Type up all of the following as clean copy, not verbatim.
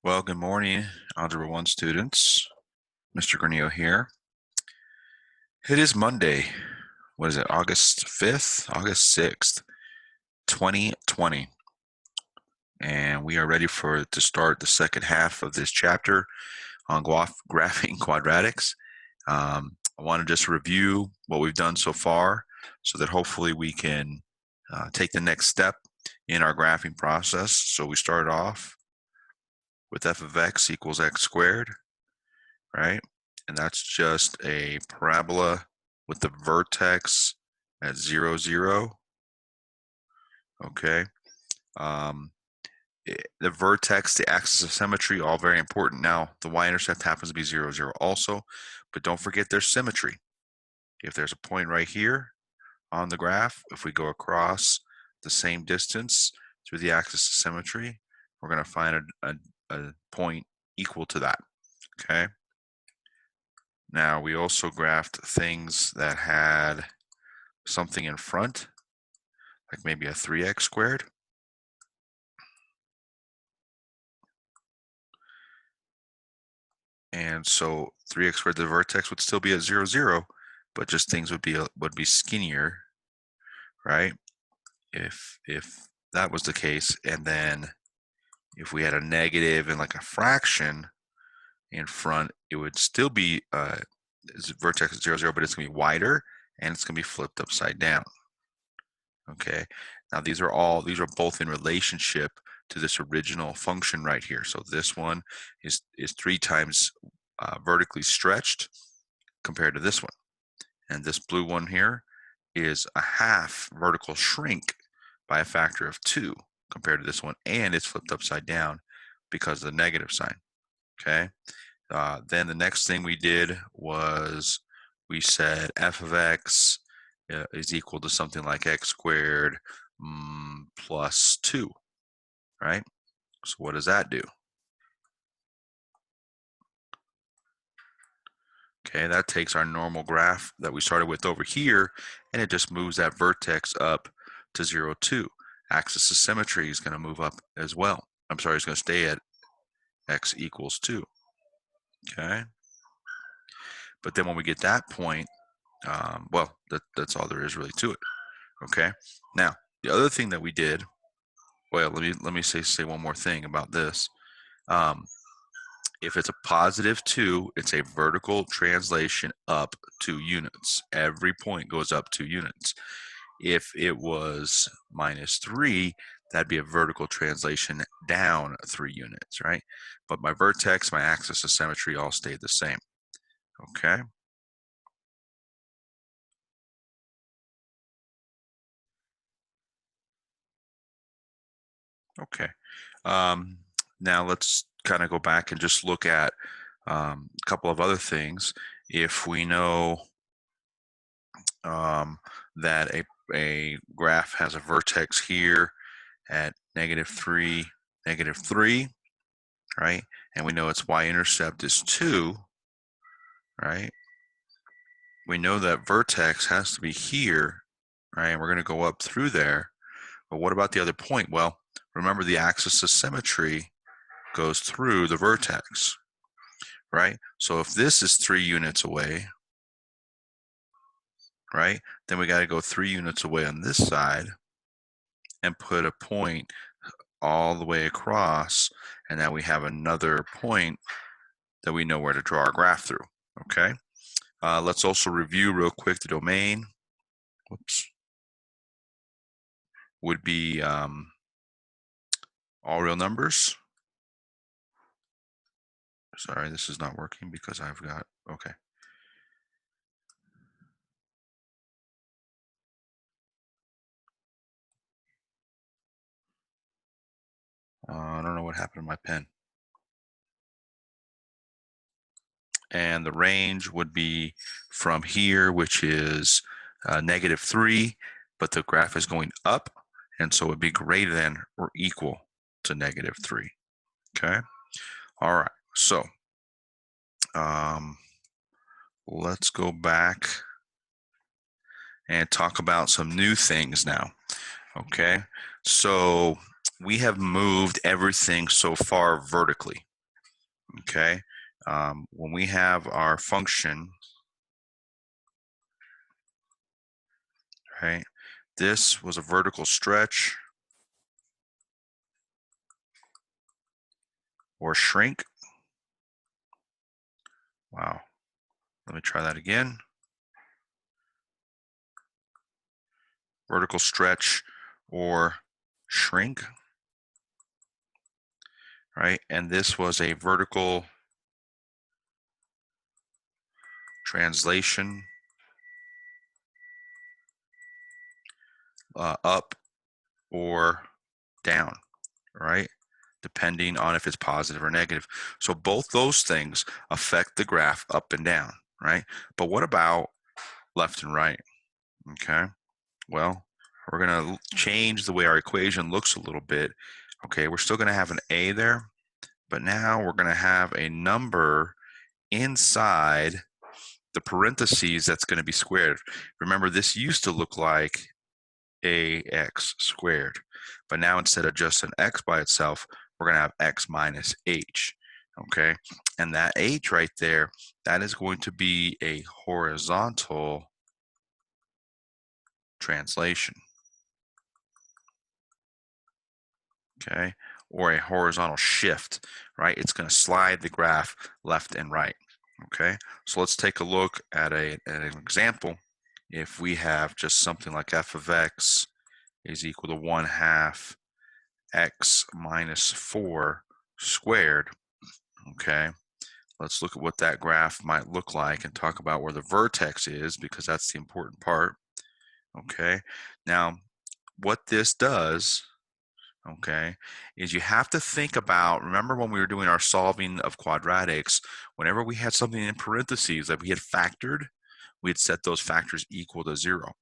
Well, good morning, Algebra 1 students. Mr. Granillo here. It is Monday. What is it, August 5th? August 6th, 2020. And we are ready to start the second half of this chapter on graphing quadratics. I want to just review what we've done so far so that hopefully we can take the next step in our graphing process. So we started off with f of x equals x squared, right? And that's just a parabola with the vertex at 0, 0. Okay. The vertex, the axis of symmetry, all very important. Now, the y-intercept happens to be 0, 0 also, but don't forget there's symmetry. If there's a point right here on the graph, if we go across the same distance through the axis of symmetry, we're going to find a point equal to that. Okay. Now, we also graphed things that had something in front, like maybe a 3x squared. And so 3x squared, the vertex would still be at 0, 0, but just things would be skinnier, right? If that was the case, and then if we had a negative and like a fraction in front, it would still be vertex is 0, 0, but it's going to be wider and it's going to be flipped upside down. Okay. Now these are both in relationship to this original function right here. So this one is 3 times vertically stretched compared to this one. And this blue one here is a half vertical shrink by a factor of 2 compared to this one, and it's flipped upside down because of the negative sign. Okay. Then the next thing we did was we said f of x is equal to something like x squared plus 2, right? So what does that do? Okay, that takes our normal graph that we started with over here, and it just moves that vertex up to 0, 2. Axis of symmetry is going to move up as well. I'm sorry, it's going to stay at x equals 2. Okay. But then when we get that point, well, that's all there is really to it. Okay. Now, the other thing that we did, well, let me say one more thing about this. If it's a positive 2, it's a vertical translation up 2 units. Every point goes up 2 units. If it was minus 3, that'd be a vertical translation down 3 units, right? But my vertex, my axis of symmetry all stayed the same. Okay. Okay. Now let's kind of go back and just look at a couple of other things. If we know that a graph has a vertex here at -3, -3, right? And we know its y-intercept is 2, right? We know that vertex has to be here, right? And we're going to go up through there. But what about the other point? Well, remember the axis of symmetry goes through the vertex, right? So if this is 3 units away, right, then we got to go 3 units away on this side and put a point all the way across, and now we have another point that we know where to draw our graph through. Okay. Let's also review real quick the domain. Whoops. Would be all real numbers. Sorry, this is not working because I've got, okay. I don't know what happened to my pen. And the range would be from here, which is -3, but the graph is going up, and so it would be greater than or equal to -3. Okay. All right. So let's go back and talk about some new things now. Okay. So we have moved everything so far vertically. okay? When we have our function, right, this was a vertical stretch or shrink. Wow, let me try that again. Vertical stretch or shrink, right? And this was a vertical translation up or down, right? Depending on if it's positive or negative. So both those things affect the graph up and down, right? But what about left and right? Okay, well, we're going to change the way our equation looks a little bit. Okay, we're still going to have an a there, but now we're going to have a number inside the parentheses that's going to be squared. Remember, this used to look like ax squared, but now instead of just an x by itself, we're going to have x minus h. Okay, and that h right there, that is going to be a horizontal translation. Okay, or a horizontal shift, right? It's going to slide the graph left and right. Okay, so let's take a look at an example. If we have just something like f of x is equal to 1/2 x minus 4 squared, okay, let's look at what that graph might look like and talk about where the vertex is, because that's the important part. Okay, now what this does, okay, is you have to think about, remember when we were doing our solving of quadratics, whenever we had something in parentheses that we had factored, we'd set those factors equal to 0.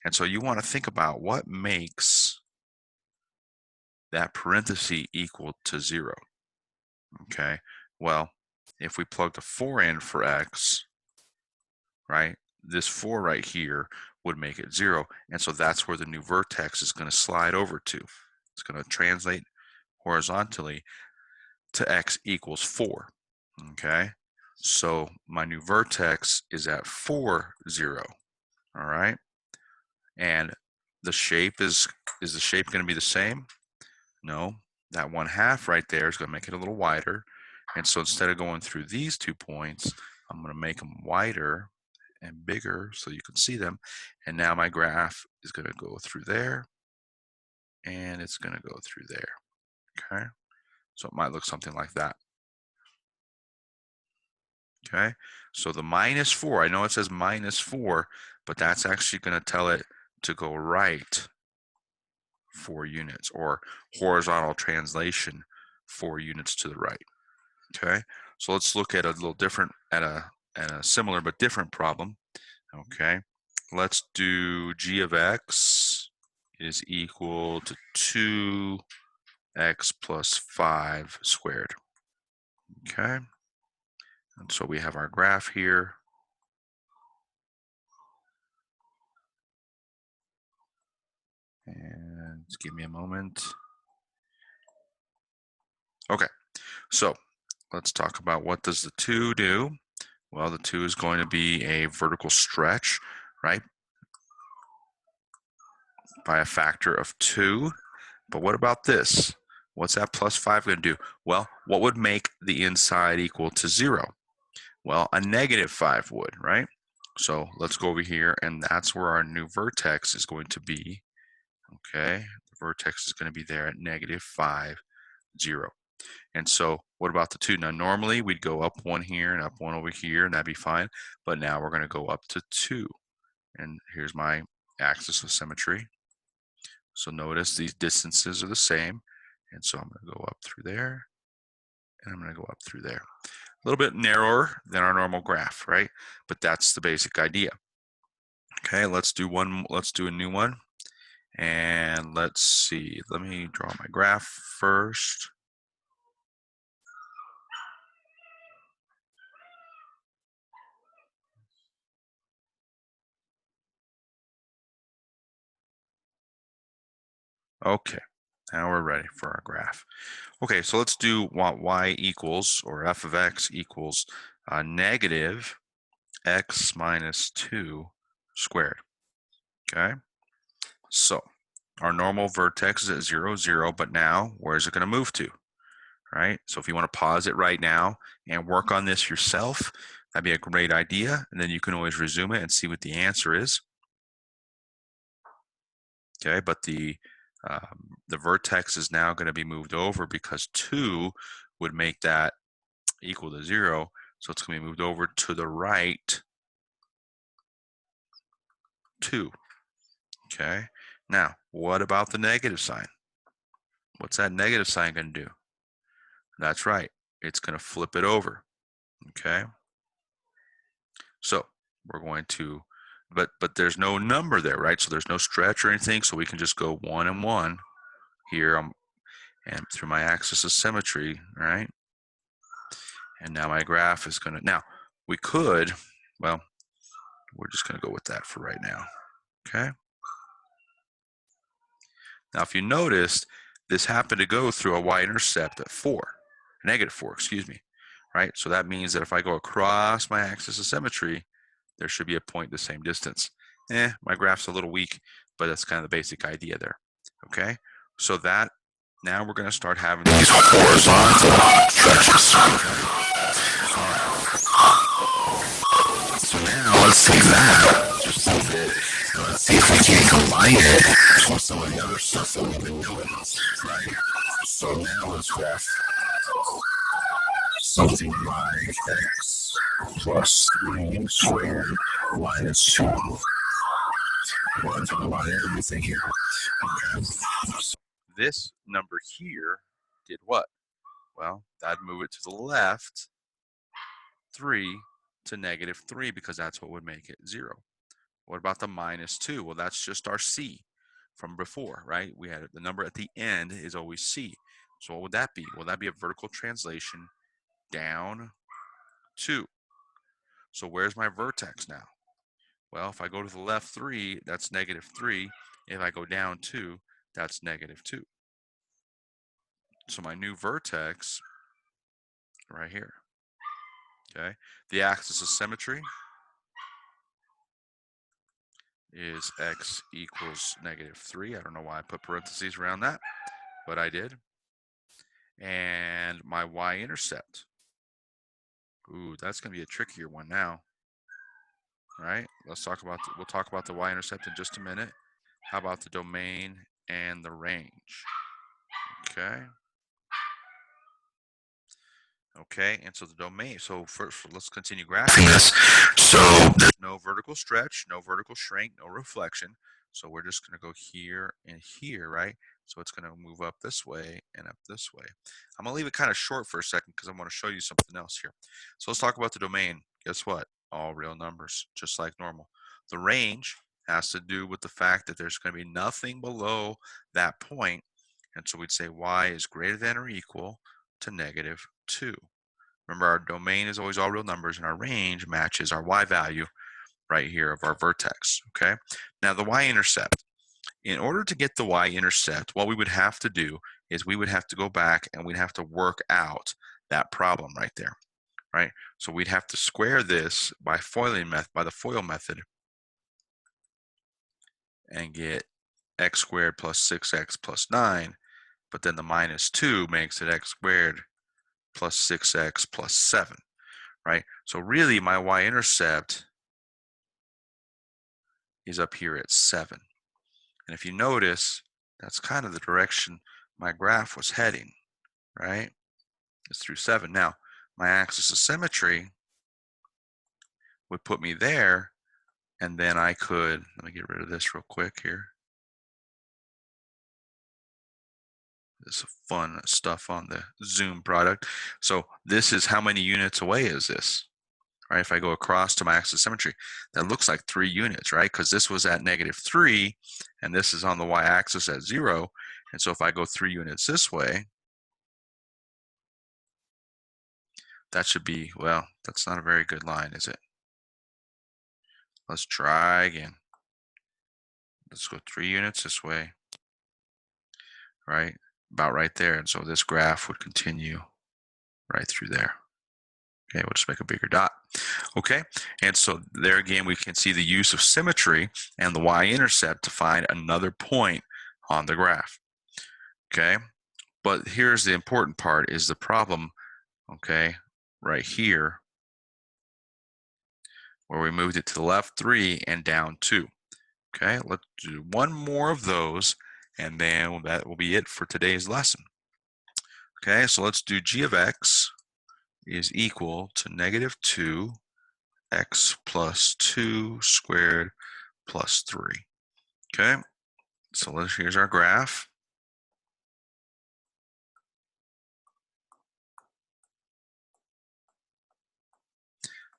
And so you want to think about what makes that parenthesis equal to 0. Okay, well, if we plug the 4 in for x, right, this 4 right here would make it 0. And so that's where the new vertex is going to slide over to. It's going to translate horizontally to x equals 4. Okay, so my new vertex is at 4, 0. All right, and the shape is the shape going to be the same? No, that 1/2 right there is going to make it a little wider. And so instead of going through these 2 points, I'm going to make them wider and bigger so you can see them. And now my graph is going to go through there, and it's going to go through there. Okay, so it might look something like that. Okay, so the -4, I know it says -4, but that's actually going to tell it to go right 4 units, or horizontal translation 4 units to the right. Okay, so let's look at a little different, at a similar but different problem. Okay, let's do g of x is equal to 2x plus 5 squared. Okay, and so we have our graph here. And give me a moment. Okay, so let's talk about what does the 2 do. Well, the 2 is going to be a vertical stretch, right, by a factor of 2. But what about this? What's that plus 5 going to do? Well, what would make the inside equal to 0? Well, a -5 would, right? So let's go over here, and that's where our new vertex is going to be. Okay, the vertex is going to be there at -5, 0. And so what about the 2? Now, normally we'd go up 1 here and up 1 over here, and that'd be fine. But now we're going to go up to 2. And here's my axis of symmetry. So notice these distances are the same. And so I'm going to go up through there, and I'm going to go up through there. A little bit narrower than our normal graph, right? But that's the basic idea. Okay, let's do a new one. And let's see, let me draw my graph first. Okay, Now we're ready for our graph. Okay, so let's do what y equals, or f of x equals negative x minus 2 squared. Okay, so our normal vertex is at 0, 0, but now where's it going to move to? Right? So if you want to pause it right now and work on this yourself, that'd be a great idea. And then you can always resume it and see what the answer is. Okay, but the vertex is now going to be moved over because 2 would make that equal to 0. So it's going to be moved over to the right 2. Okay, now what about the negative sign? What's that negative sign going to do? That's right, it's going to flip it over. Okay, so we're going to, but there's no number there, right? So there's no stretch or anything, so we can just go 1 and 1 here and through my axis of symmetry, right? And now my graph is going to, now we could, well, we're just going to go with that for right now. Okay. Now, if you noticed, this happened to go through a y-intercept at 4, negative 4, excuse me, right? So that means that if I go across my axis of symmetry, there should be a point the same distance. My graph's a little weak, but that's kind of the basic idea there. Okay, so that, now we're going to start having these horizontal stretches. So now let's take that, just leave it, and let's see if we can combine it with some of the other stuff that we've been doing, right? So now let's graph something like x plus 3 squared minus 2. I want to talk about everything here. Okay. This number here did what? Well, that'd move it to the left 3 to negative 3 because that's what would make it 0. What about the minus 2? Well, that's just our c from before, right? We had the number at the end is always c. So what would that be? Well, that'd be a vertical translation down 2. So where's my vertex now? Well, if I go to the left 3, that's negative 3. If I go down 2, that's negative 2. So my new vertex right here. Okay, the axis of symmetry is x equals negative 3. I don't know why I put parentheses around that, but I did. And my y-intercept. Ooh, that's going to be a trickier one now. Right? Let's talk about, we'll talk about the y-intercept in just a minute. How about the domain and the range? Okay. Okay, and so the domain, so first let's continue graphing this. So there's no vertical stretch, no vertical shrink, no reflection. So we're just going to go here and here, right? So it's going to move up this way and up this way. I'm going to leave it kind of short for a second because I want to show you something else here. So let's talk about the domain. Guess what? All real numbers, just like normal. The range has to do with the fact that there's going to be nothing below that point. And so we'd say y is greater than or equal to negative 2. Remember, our domain is always all real numbers, and our range matches our y value right here of our vertex. Okay. Now the y-intercept. In order to get the y-intercept, what we would have to do is we would have to go back and we'd have to work out that problem right there. Right. So we'd have to square this by the FOIL method, and get x squared plus 6x plus 9. But then the minus 2 makes it x squared plus 6x plus 7, right? So really my y-intercept is up here at 7. And if you notice, that's kind of the direction my graph was heading, right? It's through 7. Now, my axis of symmetry would put me there, and then I could, let me get rid of this real quick here. This is fun stuff on the Zoom product. So this is how many units away is this? Right, if I go across to my axis of symmetry, that looks like 3 units, right? Because this was at negative 3, and this is on the y-axis at 0. And so if I go 3 units this way, that should be, well, that's not a very good line, is it? Let's try again. Let's go 3 units this way. right? About right there. And so this graph would continue right through there. Okay, we'll just make a bigger dot. Okay, and so there again, we can see the use of symmetry and the y-intercept to find another point on the graph. Okay, but here's the important part is the problem, okay, right here, where we moved it to the left 3 and down 2. Okay, let's do one more of those, and then that will be it for today's lesson. Okay, so let's do g of x is equal to negative 2 x plus 2 squared plus 3. Okay, so here's our graph.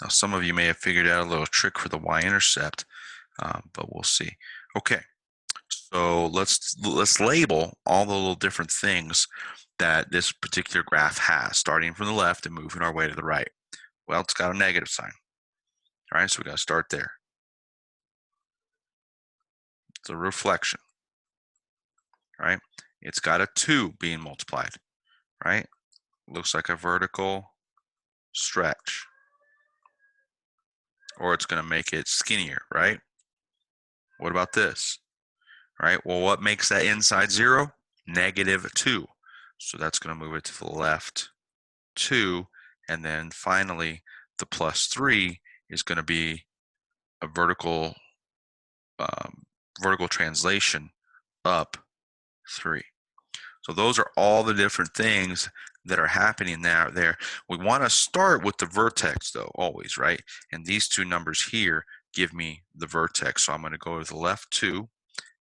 Now, some of you may have figured out a little trick for the y-intercept, but we'll see. Okay, so let's label all the little different things that this particular graph has, starting from the left and moving our way to the right. Well, it's got a negative sign. All right, so we got to start there. It's a reflection, right? It's got a 2 being multiplied, right? Looks like a vertical stretch. Or it's going to make it skinnier, right? What about this? All right, well, what makes that inside 0? Negative 2. So that's going to move it to the left 2. And then finally, the plus 3 is going to be a vertical translation up 3. So those are all the different things that are happening now there. We want to start with the vertex though, always, right? And these two numbers here give me the vertex. So I'm going to go to the left 2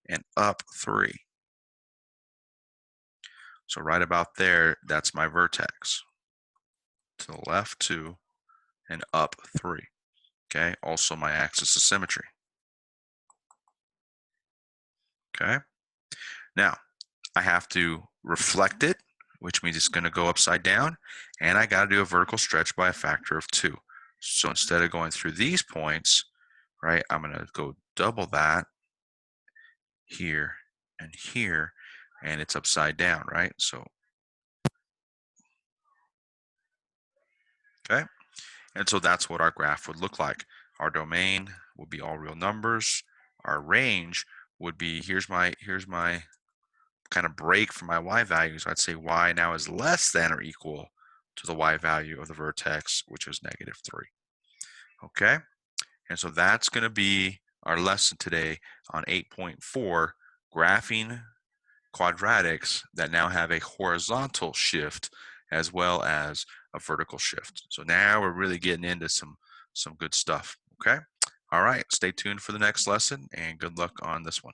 and up 3. So right about there, that's my vertex. To the left 2 and up 3. Okay, also my axis of symmetry. Okay, now I have to reflect it, which means it's going to go upside down, and I got to do a vertical stretch by a factor of 2. So instead of going through these points, right, I'm going to go double that here and here, and it's upside down, right? So, okay, and so that's what our graph would look like. Our domain would be all real numbers. Our range would be, here's my kind of break for my y value. So I'd say y now is less than or equal to the y value of the vertex, which is negative 3. Okay, and so that's going to be our lesson today on 8.4, graphing quadratics that now have a horizontal shift as well as a vertical shift. So now we're really getting into some good stuff. Okay, all right, stay tuned for the next lesson and good luck on this one.